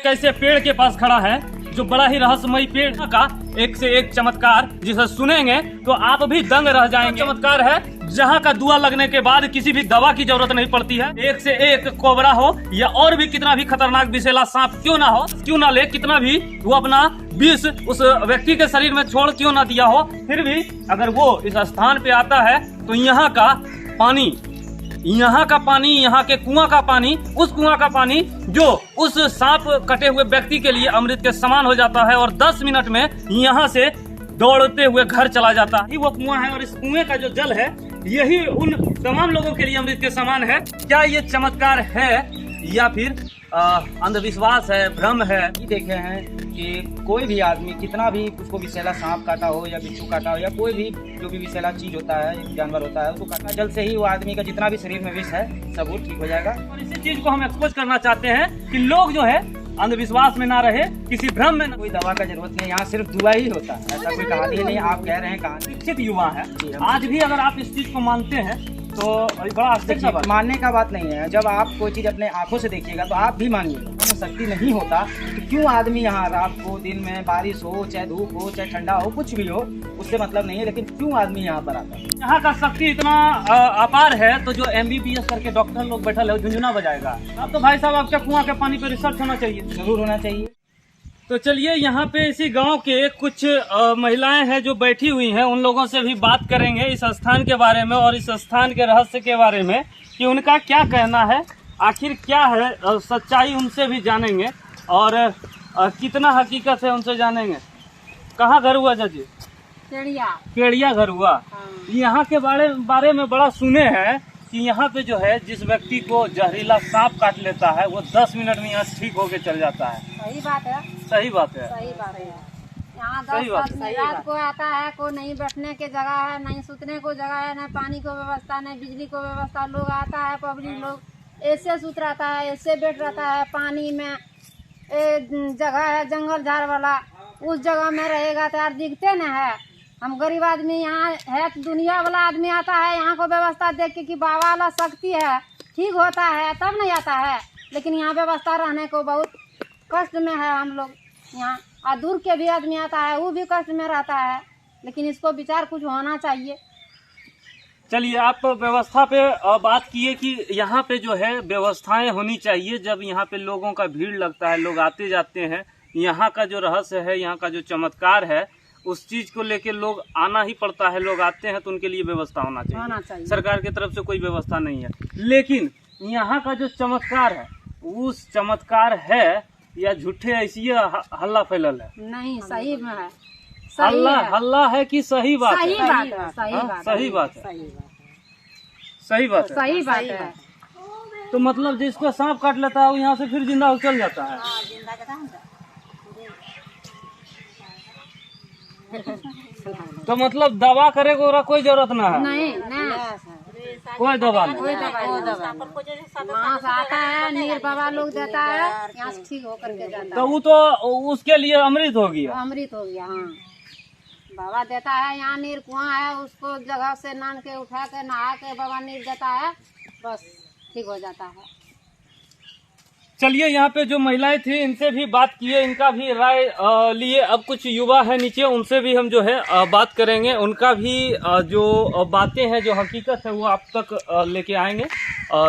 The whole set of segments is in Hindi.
एक ऐसे पेड़ के पास खड़ा है जो बड़ा ही रहस्यमयी पेड़ का एक से एक चमत्कार, जिसे सुनेंगे तो आप भी दंग रह जाएंगे। चमत्कार है जहाँ का दुआ लगने के बाद किसी भी दवा की जरूरत नहीं पड़ती है। एक से एक कोबरा हो या और भी कितना भी खतरनाक विषैला सांप क्यों ना हो, क्यों ना ले, कितना भी वो अपना विष उस व्यक्ति के शरीर में छोड़ क्यों ना दिया हो, फिर भी अगर वो इस स्थान पे आता है तो यहाँ का पानी, यहाँ के कुआं का पानी, उस कुआं का पानी जो उस सांप कटे हुए व्यक्ति के लिए अमृत के समान हो जाता है और 10 मिनट में यहाँ से दौड़ते हुए घर चला जाता है। वो कुआं है और इस कुएं का जो जल है यही उन तमाम लोगों के लिए अमृत के समान है। क्या ये चमत्कार है या फिर अंधविश्वास है, भ्रम है? देखे हैं कि कोई भी आदमी कितना भी उसको विषैला सांप काटा हो या बिच्छू काटा हो या कोई भी जो भी विषैला चीज होता है, जानवर होता है, उसको काटना जल से ही वो आदमी का जितना भी शरीर में विष है सब वो ठीक हो जाएगा। और इसी चीज को हम एक्सपोज करना चाहते हैं कि लोग जो है अंधविश्वास में ना रहे, किसी भ्रम में ना। कोई दवा का जरूरत नहीं, यहाँ सिर्फ दुआ ही होता है, ऐसा कोई कहानी नहीं। आप कह रहे हैं कहानी। शिक्षित युवा है, आज भी अगर आप इस चीज को मानते हैं तो बड़ा आश्चर्य बात। मानने का बात नहीं है। जब आप कोई चीज अपने आंखों से देखिएगा तो आप भी मानिएगा। शक्ति नहीं होता तो क्यों आदमी यहाँ रात को, दिन में, बारिश हो चाहे धूप हो चाहे ठंडा हो, कुछ भी हो, उससे मतलब नहीं है, लेकिन क्यों आदमी यहाँ पर आता है? यहाँ का शक्ति इतना अपार है तो जो MBBS करके डॉक्टर लोग बैठा है झुंझुना बजाएगा। अब तो भाई साहब आपके कुआं के पानी पे रिसर्च होना चाहिए, जरूर होना चाहिए। तो चलिए यहाँ पे इसी गांव के कुछ महिलाएं हैं जो बैठी हुई हैं, उन लोगों से भी बात करेंगे इस स्थान के बारे में और इस स्थान के रहस्य के बारे में कि उनका क्या कहना है, आखिर क्या है सच्चाई, उनसे भी जानेंगे और कितना हकीकत है उनसे जानेंगे। कहाँ घर हुआ चाची? केड़िया घर हुआ। यहाँ के बारे में बड़ा सुने हैं कि यहाँ पे जो है जिस व्यक्ति को जहरीला सांप काट लेता है वो 10 मिनट में यहाँ ठीक होके चल जाता है। सही बात है, सही बात है, सही बात है। यहाँ 10 आदमी रात को आता है, को नहीं बैठने की जगह है, नहीं सुतने को जगह है, न पानी को व्यवस्था, न बिजली को व्यवस्था। लोग आता है, पब्लिक लोग ऐसे सुत रहता है, ऐसे बैठ रहता है। पानी में जगह है जंगल झाड़ वाला, उस जगह में रहेगा तो यार दिखते न है। हम गरीब आदमी यहाँ है तो दुनिया वाला आदमी आता है यहाँ को व्यवस्था देख के कि बाबा वाला शक्ति है, ठीक होता है तब नहीं आता है। लेकिन यहाँ व्यवस्था रहने को बहुत कष्ट में है हम लोग यहाँ। और दूर के भी आदमी आता है वो भी कष्ट में रहता है, लेकिन इसको विचार कुछ होना चाहिए। चलिए आप व्यवस्था पे बात किए कि यहाँ पे जो है व्यवस्थाएं होनी चाहिए। जब यहाँ पे लोगों का भीड़ लगता है, लोग आते जाते हैं, यहाँ का जो रहस्य है, यहाँ का जो चमत्कार है, उस चीज को लेके लोग आना ही पड़ता है। लोग आते हैं तो उनके लिए व्यवस्था होना चाहिए। सरकार की तरफ से कोई व्यवस्था नहीं है, लेकिन यहाँ का जो चमत्कार है उस चमत्कार है या झूठे ऐसी हल्ला फैलल है? नहीं, सही में है। हल्ला है कि सही बात है? सही बात है, सही बात है, सही बात है, सही बात है। तो मतलब जिसको सांप काट लेता है वो यहाँ से फिर जिंदा चल जाता है। तो मतलब दवा करे को कोई जरूरत ना है? नहीं, कोई दवा नहीं। कोई दवा आता है, नीर बाबा लोग देता है, यहाँ से ठीक होकर के जाता है। तो वो तो उसके लिए अमृत हो गया। अमृत हो गया, हाँ। बाबा देता है, यहाँ नीर कुआं है, उसको जगह से नान के उठा के नहा के बाबा नीर देता है, बस ठीक हो जाता है। चलिए यहाँ पे जो महिलाएं थी इनसे भी बात किए, इनका भी राय लिए। अब कुछ युवा है नीचे, उनसे भी हम जो है बात करेंगे। उनका भी जो बातें हैं, जो हकीकत है, वो आप तक लेके आएंगे।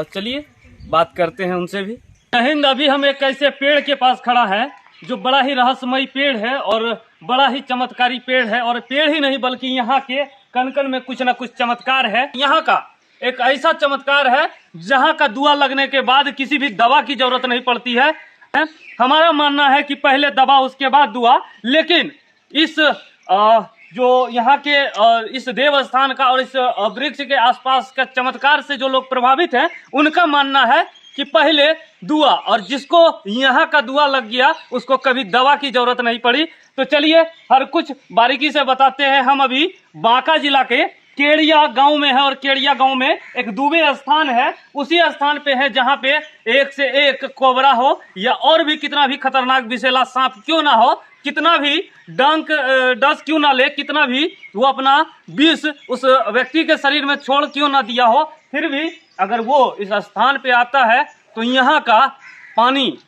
चलिए बात करते हैं उनसे भी। हिंद, अभी हम एक ऐसे पेड़ के पास खड़ा है जो बड़ा ही रहस्यमयी पेड़ है और बड़ा ही चमत्कारी पेड़ है। और पेड़ ही नहीं बल्कि यहाँ के कण कण में कुछ न कुछ चमत्कार है। यहाँ का एक ऐसा चमत्कार है जहाँ का दुआ लगने के बाद किसी भी दवा की जरूरत नहीं पड़ती है। हमारा मानना है कि पहले दवा उसके बाद दुआ, लेकिन इस जो यहाँ के इस देव स्थान का और इस वृक्ष के आसपास का चमत्कार से जो लोग प्रभावित हैं, उनका मानना है कि पहले दुआ, और जिसको यहाँ का दुआ लग गया उसको कभी दवा की जरूरत नहीं पड़ी। तो चलिए हर कुछ बारीकी से बताते हैं। हम अभी बांका जिला के केड़िया गांव में है और केड़िया गांव में एक दुबे स्थान है, उसी स्थान पे है जहां पे एक से एक कोबरा हो या और भी कितना भी खतरनाक विषैला सांप क्यों ना हो, कितना भी डंक डस क्यों ना ले, कितना भी वो अपना विष उस व्यक्ति के शरीर में छोड़ क्यों ना दिया हो, फिर भी अगर वो इस स्थान पे आता है तो यहाँ का पानी,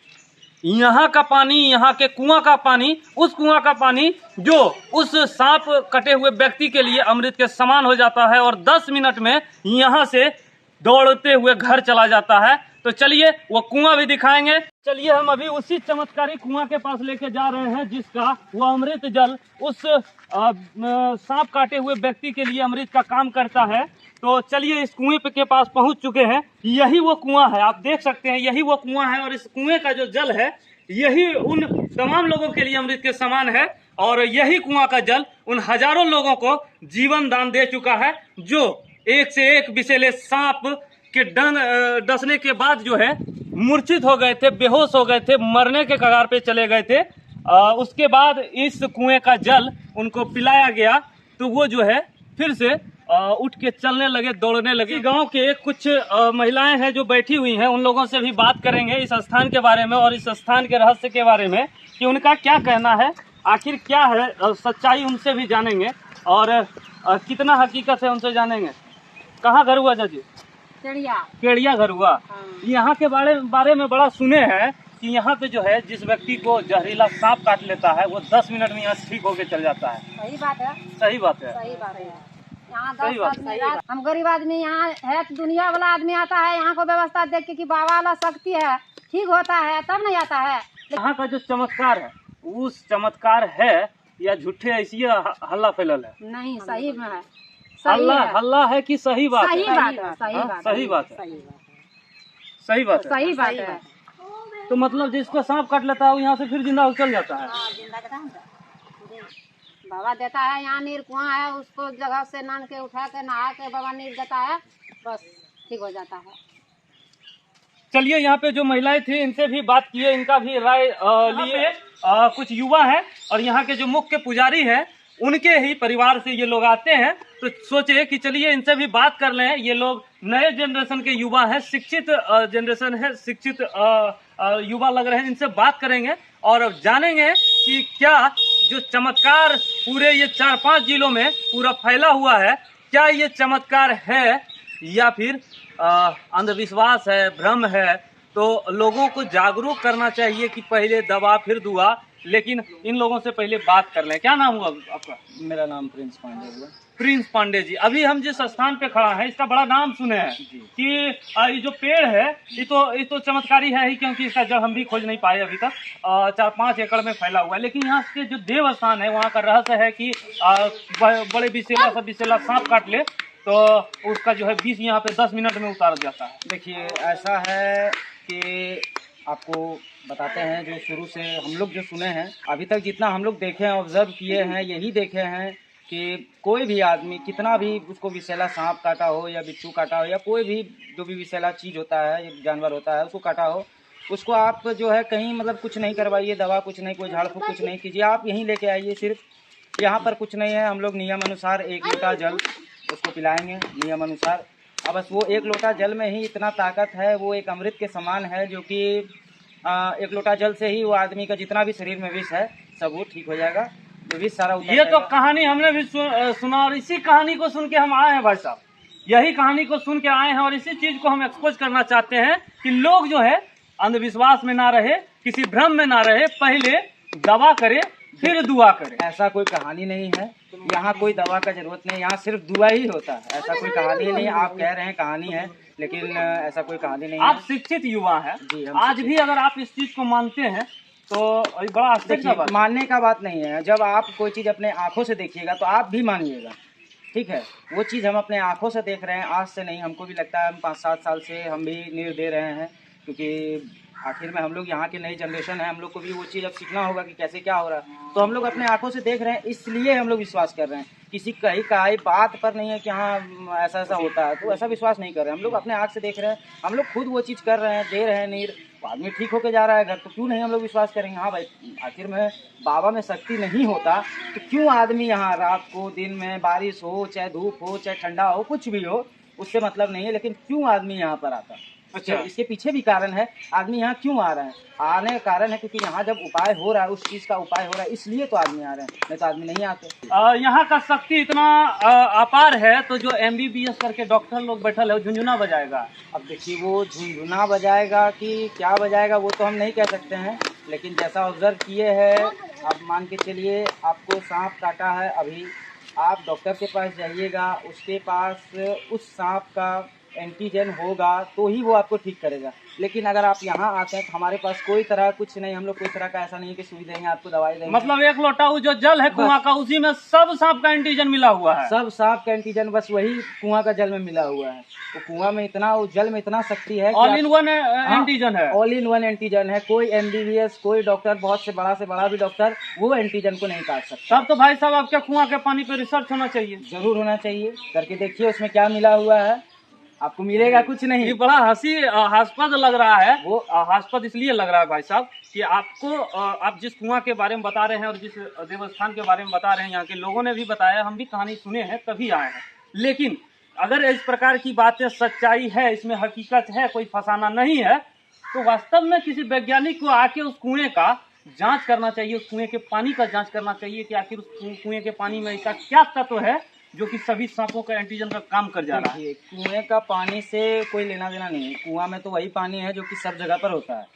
यहाँ का पानी, यहाँ के कुआं का पानी, उस कुआं का पानी जो उस सांप कटे हुए व्यक्ति के लिए अमृत के समान हो जाता है और 10 मिनट में यहाँ से दौड़ते हुए घर चला जाता है। तो चलिए वो कुआं भी दिखाएंगे। चलिए हम अभी उसी चमत्कारी कुआं के पास लेके जा रहे हैं जिसका वो अमृत जल उस सांप काटे हुए व्यक्ति के लिए अमृत का काम करता है। तो चलिए इस कुएं के पास पहुंच चुके हैं। यही वो कुआं है, आप देख सकते हैं, यही वो कुआं है और इस कुएं का जो जल है यही उन तमाम लोगों के लिए अमृत के समान है और यही कुआं का जल उन हजारों लोगों को जीवन दान दे चुका है जो एक से एक विषैले सांप के डसने के बाद जो है मूर्छित हो गए थे, बेहोश हो गए थे, मरने के कगार पे चले गए थे। उसके बाद इस कुएं का जल उनको पिलाया गया तो वो जो है फिर से उठ के चलने लगे, दौड़ने लगे। गांव के कुछ महिलाएं हैं जो बैठी हुई हैं, उन लोगों से भी बात करेंगे इस स्थान के बारे में और इस स्थान के रहस्य के बारे में कि उनका क्या कहना है, आखिर क्या है सच्चाई, उनसे भी जानेंगे और कितना हकीकत है उनसे जानेंगे। कहाँ घर हुआ चाची? केड़िया घर हुआ। यहाँ के बारे में बड़ा सुने हैं कि यहाँ पे जो है जिस व्यक्ति को जहरीला सांप काट लेता है वो 10 मिनट में यहाँ ठीक होके चल जाता है। सही बात है, सही बात है, सही बात है। यहाँ 10 आदमी, हम गरीब आदमी यहाँ है, दुनिया वाला आदमी आता है यहाँ को व्यवस्था देख के कि बाबा वाला शक्ति है, ठीक होता है तब नहीं आता है। यहाँ का जो चमत्कार है उस चमत्कार है या झूठे ऐसी हल्ला फैलल है? नहीं, सही में है। हल्ला है कि सही बात है? सही बात है, सही बात है, सही बात है, सही बात है। तो मतलब जिसको सांप काट लेता है वो यहाँ से फिर जिंदा चल जाता है? बाबा देता है, यहाँ नीर कुआं है, उसको जगह से नान के उठा के नहा के बाबा नीर देता है, बस ठीक हो जाता है। चलिए यहाँ पे जो महिलाएं थी इनसे भी बात किए, इनका भी राय लिए। कुछ युवा हैं और यहाँ के जो मुख्य पुजारी हैं उनके ही परिवार से ये लोग आते हैं, तो सोचे कि चलिए इनसे भी बात कर लें। ये लोग नए जनरेशन के युवा हैं, शिक्षित जनरेशन है, शिक्षित युवा लग रहे हैं। इनसे बात करेंगे और जानेंगे कि क्या जो चमत्कार पूरे ये 4-5 जिलों में पूरा फैला हुआ है, क्या ये चमत्कार है या फिर अंधविश्वास है, भ्रम है। तो लोगों को जागरूक करना चाहिए कि पहले दवा फिर दुआ, लेकिन इन लोगों से पहले बात कर लें। क्या नाम हुआ आपका? मेरा नाम प्रिंस पांडे हुआ। प्रिंस पांडे जी, अभी हम जिस स्थान पे खड़ा है इसका बड़ा नाम सुने हैं कि ये जो पेड़ है ये तो चमत्कारी है ही, क्योंकि इसका जड़ हम भी खोज नहीं पाए अभी तक। 4-5 एकड़ में फैला हुआ है, लेकिन यहाँ के जो देव स्थान है वहाँ का रहस्य है कि बड़े विषैला सांप काट ले तो उसका जो है विष यहाँ पे 10 मिनट में उतार जाता है। देखिए ऐसा है कि आपको बताते हैं, जो शुरू से हम लोग जो सुने हैं अभी तक जितना हम लोग देखे हैं, ऑब्जर्व किए हैं, यही देखे हैं कि कोई भी आदमी कितना भी उसको विषैला सांप काटा हो या बिच्छू काटा हो या कोई भी जो भी विषैला चीज़ होता है, जानवर होता है, उसको काटा हो, उसको आप जो है कहीं मतलब कुछ नहीं करवाइए, दवा कुछ नहीं, कोई झाड़ फूँक कुछ नहीं कीजिए, आप यहीं लेके आइए। सिर्फ यहाँ पर कुछ नहीं है, हम लोग नियम अनुसार 1 लोटा जल उसको पिलाएंगे नियम अनुसार। अब बस वो 1 लोटा जल में ही इतना ताकत है, वो एक अमृत के समान है, जो कि 1 लोटा जल से ही वो आदमी का जितना भी शरीर में विष है सब वो ठीक हो जाएगा, जो विष सारा उतर ये तो कहानी हमने भी सुना और इसी कहानी को सुन के हम आए हैं भाई साहब, यही कहानी को सुन के आए हैं और इसी चीज को हम एक्सपोज करना चाहते हैं कि लोग जो है अंधविश्वास में ना रहे, किसी भ्रम में ना रहे, पहले दवा करे फिर दुआ करे। ऐसा कोई कहानी नहीं है, यहाँ कोई दवा का जरूरत नहीं, यहाँ सिर्फ दुआ ही होता है, ऐसा कोई कहानी नहीं। आप कह रहे हैं कहानी है, लेकिन ऐसा कोई कहानी नहीं है। आप शिक्षित युवा हैं, आज भी अगर आप इस चीज को मानते हैं तो बड़ा आश्चर्य बात। मानने का बात नहीं है, जब आप कोई चीज़ अपने आंखों से देखिएगा तो आप भी मानिएगा, ठीक है। वो चीज़ हम अपने आंखों से देख रहे हैं, आज से नहीं। हमको भी लगता है हम 5-7 साल से हम भी नीर दे रहे हैं, क्योंकि आखिर में हम लोग यहाँ की नई जनरेशन है, हम लोग को भी वो चीज़ अब सीखना होगा कि कैसे क्या हो रहा है। तो हम लोग अपने आंखों से देख रहे हैं, इसलिए हम लोग विश्वास कर रहे हैं। किसी कही कहाई बात पर नहीं है कि हाँ ऐसा ऐसा होता है, तो ऐसा विश्वास नहीं कर रहे हैं। हम लोग अपने आँख से देख रहे हैं, हम लोग खुद वो चीज़ कर रहे हैं, दे रहे हैं नीर, आदमी ठीक होके जा रहा है घर, तो क्यों नहीं हम लोग विश्वास करेंगे। हाँ भाई, आखिर में बाबा में शक्ति नहीं होता तो क्यों आदमी यहाँ रात को, दिन में, बारिश हो चाहे धूप हो चाहे ठंडा हो, कुछ भी हो, उससे मतलब नहीं है, लेकिन क्यों आदमी यहाँ पर आता है। अच्छा, इसके पीछे भी कारण है, आदमी यहाँ क्यों आ रहे हैं। आने का कारण है क्योंकि यहाँ जब उपाय हो रहा है, उस चीज़ का उपाय हो रहा है, इसलिए तो आदमी आ रहे हैं, नहीं तो आदमी नहीं आते। यहाँ का शक्ति इतना अपार है तो जो MBBS करके डॉक्टर लोग बैठल है झुंझुना बजाएगा। अब देखिए वो झुंझुना बजाएगा कि क्या बजाएगा वो तो हम नहीं कह सकते हैं, लेकिन जैसा ऑब्जर्व किए हैं, आप मान के चलिए आपको सांप काटा है, अभी आप डॉक्टर के पास जाइएगा, उसके पास उस सांप का एंटीजन होगा तो ही वो आपको ठीक करेगा। लेकिन अगर आप यहाँ आते हैं तो हमारे पास कोई तरह कुछ नहीं, हम लोग कोई तरह का ऐसा नहीं है कि सुई देंगे आपको, दवाई देंगे। मतलब एक लोटा वो जो जल है कुआं का, उसी में सब सांप का एंटीजन मिला हुआ है। सब सांप का एंटीजन बस वही कुआं का जल में मिला हुआ है। तो कुआं में इतना, वो जल में इतना शक्ति है, ऑल इन वन एंटीजन है। ऑल इन वन एंटीजन है। कोई MBBS, कोई डॉक्टर, बहुत से बड़ा भी डॉक्टर वो एंटीजन को नहीं काट सकता। तब तो भाई साहब आपके कुआं के पानी पे रिसर्च होना चाहिए। जरूर होना चाहिए, करके देखिए उसमें क्या मिला हुआ है, आपको मिलेगा कुछ नहीं। ये बड़ा हास्यास्पद लग रहा है। वो हास्यास्पद इसलिए लग रहा है भाई साहब कि आपको आप जिस कुआं के बारे में बता रहे हैं और जिस देवस्थान के बारे में बता रहे हैं, यहाँ के लोगों ने भी बताया, हम भी कहानी सुने हैं तभी आए हैं। लेकिन अगर इस प्रकार की बातें सच्चाई है, इसमें हकीकत है, कोई फसाना नहीं है, तो वास्तव में किसी वैज्ञानिक को आके उस कुएं का जांच करना चाहिए, उस कुएं के पानी का जांच करना चाहिए कि आखिर उस कुएं के पानी में ऐसा क्या तत्व है जो कि सभी सांपों का एंटीजन का काम कर जा रहा है। कुएं का पानी से कोई लेना देना नहीं है। कुआं में तो वही पानी है जो कि सब जगह पर होता है।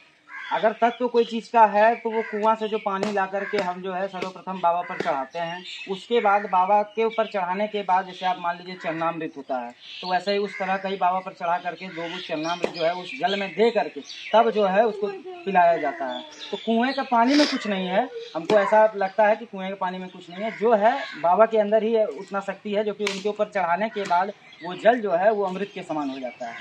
अगर तत्व तो कोई चीज़ का है तो वो कुआं से जो पानी ला करके हम जो है सर्वप्रथम बाबा पर चढ़ाते हैं। उसके बाद बाबा के ऊपर चढ़ाने के बाद, जैसे आप मान लीजिए चरणामृत होता है, तो वैसे ही उस तरह का ही बाबा पर चढ़ा करके 2 बूंद चरणामृत जो है उस जल में दे करके तब जो है उसको पिलाया जाता है। तो कुएं का पानी में कुछ नहीं है, हमको ऐसा लगता है कि कुएं के पानी में कुछ नहीं है। जो है बाबा के अंदर ही उतना शक्ति है जो कि उनके ऊपर चढ़ाने के बाद वो जल जो है वो अमृत के समान हो जाता है।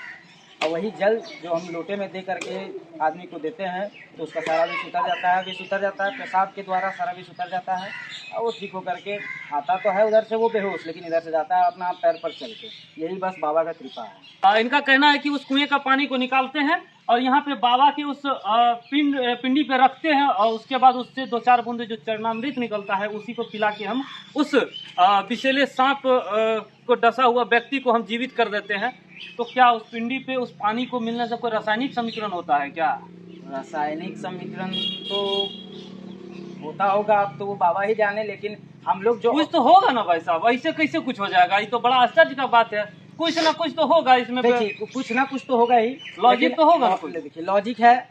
और वही जल जो हम लोटे में दे करके आदमी को देते हैं तो उसका सारा विष उतर जाता है, विष उतर जाता है, पेशाब के द्वारा सारा विष उतर जाता है और वो ठीक होकर के आता तो है उधर से वो बेहोश, लेकिन इधर से जाता है अपना पैर पर चल के। यही बस बाबा का कृपा है। इनका कहना है कि उस कुएं का पानी को निकालते हैं और यहाँ पे बाबा की उस पिंडी पे रखते हैं और उसके बाद उससे 2-4 बूंदे जो चरणामृत निकलता है उसी को पिला के हम उस विषैले सांप को डसा हुआ व्यक्ति को हम जीवित कर देते हैं। तो क्या उस पिंडी पे उस पानी को मिलने से कोई रासायनिक समीकरण होता है क्या? रासायनिक समीकरण तो होता होगा, अब तो वो बाबा ही जाने, लेकिन हम लोग जो कुछ तो होगा ना भाई साहब, ऐसे कैसे कुछ हो जाएगा? ये तो बड़ा आश्चर्य का बात है। कुछ ना कुछ तो होगा इसमें। देखिए कुछ ना कुछ तो होगा ही, लॉजिक तो होगा। देखिए लॉजिक है,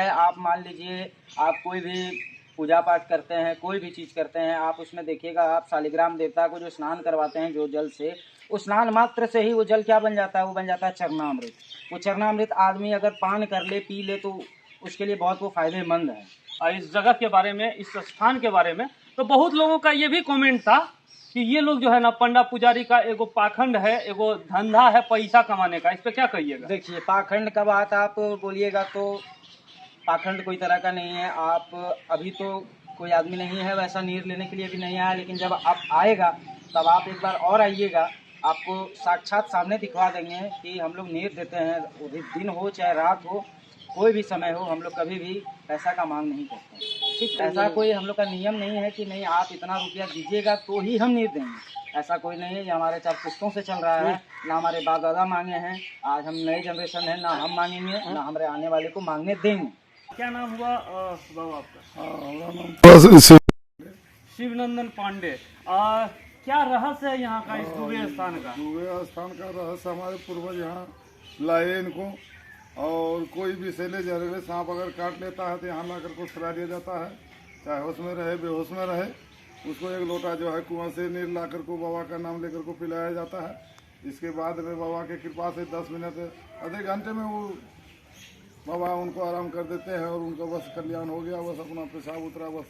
आप मान लीजिए आप कोई भी पूजा पाठ करते हैं, कोई भी चीज़ करते हैं, आप उसमें देखिएगा, आप शालिग्राम देवता को जो स्नान करवाते हैं जो जल से, उस स्नान मात्र से ही वो जल क्या बन जाता है? वो बन जाता है चरणामृत। वो चरणामृत आदमी अगर पान कर ले, पी ले, तो उसके लिए बहुत वो फायदेमंद है। इस जगह के बारे में, इस स्थान के बारे में तो बहुत लोगों का ये भी कमेंट था कि ये लोग जो है ना, पंडा पुजारी का एगो पाखंड है, एगो धंधा है पैसा कमाने का। इस पे क्या कहिएगा? देखिए पाखंड का बात आप बोलिएगा तो पाखंड कोई तरह का नहीं है। आप अभी तो कोई आदमी नहीं है वैसा नीर लेने के लिए भी नहीं आया, लेकिन जब आप आएगा तब आप एक बार और आइएगा, आपको साक्षात सामने दिखवा देंगे कि हम लोग नीर देते हैं। दिन हो चाहे रात हो, कोई भी समय हो, हम लोग कभी भी पैसा का मांग नहीं करते। ठीक, ऐसा कोई हम लोग का नियम नहीं है कि नहीं आप इतना रुपया दीजिएगा तो ही हम नीर देंगे। ऐसा कोई नहीं है। ये हमारे 4 पुश्तों से चल रहा है, ना हमारे बाप दादा मांगे हैं, आज हम नई जनरेशन है, ना हम मांगेंगे, ना हमारे आने वाले को मांगने देंगे। क्या नाम हुआ बाबा आपका? शिवनंदन पांडे। क्या रहस्य है यहाँ का, इस दुबे स्थान का? दुबे स्थान का रहस्य, हमारे पूर्वज यहाँ लाए इनको, और कोई भी विषैले जहरीले सांप अगर काट लेता है तो यहाँ ला कर को सुला दिया जाता है, चाहे होश में रहे बेहोश में रहे, उसको एक लोटा जो है कुआं से नीर ला कर को बाबा का नाम लेकर को पिलाया जाता है। इसके बाद में बाबा की कृपा से 10 मिनट आधे घंटे में वो बाबा उनको आराम कर देते हैं और उनका बस कल्याण हो गया, बस अपना पेशाब उतरा, बस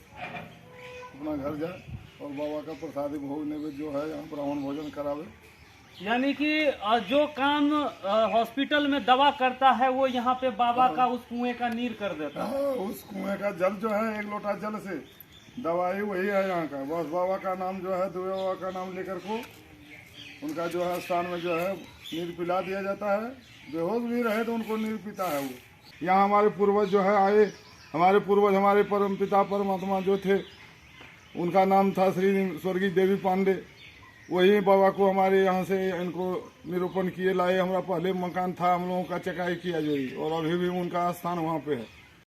अपना घर जाए और बाबा का प्रसादी भोग नैवेद्य जो है यहाँ ब्राह्मण भोजन करावे। यानी कि जो काम हॉस्पिटल में दवा करता है वो यहाँ पे बाबा का उस कुएं का नीर कर देता है। उस कुएं का जल जो है, एक लोटा जल से दवाई वही है यहाँ का, बस बाबा का नाम जो है, दुबे बाबा का नाम लेकर को उनका जो है स्थान में जो है नीर पिला दिया जाता है। बेहोश भी रहे तो उनको नीर पीता है वो। यहाँ हमारे पूर्वज जो है आए, हमारे पूर्वज हमारे परम पिता परमात्मा जो थे उनका नाम था श्री स्वर्गीय देवी पांडे। वही बाबा को हमारे यहाँ से इनको निरूपण किए लाए। हमारा पहले मकान था, हम लोगों का चकाई किया जो, और अभी भी उनका स्थान वहाँ पे है।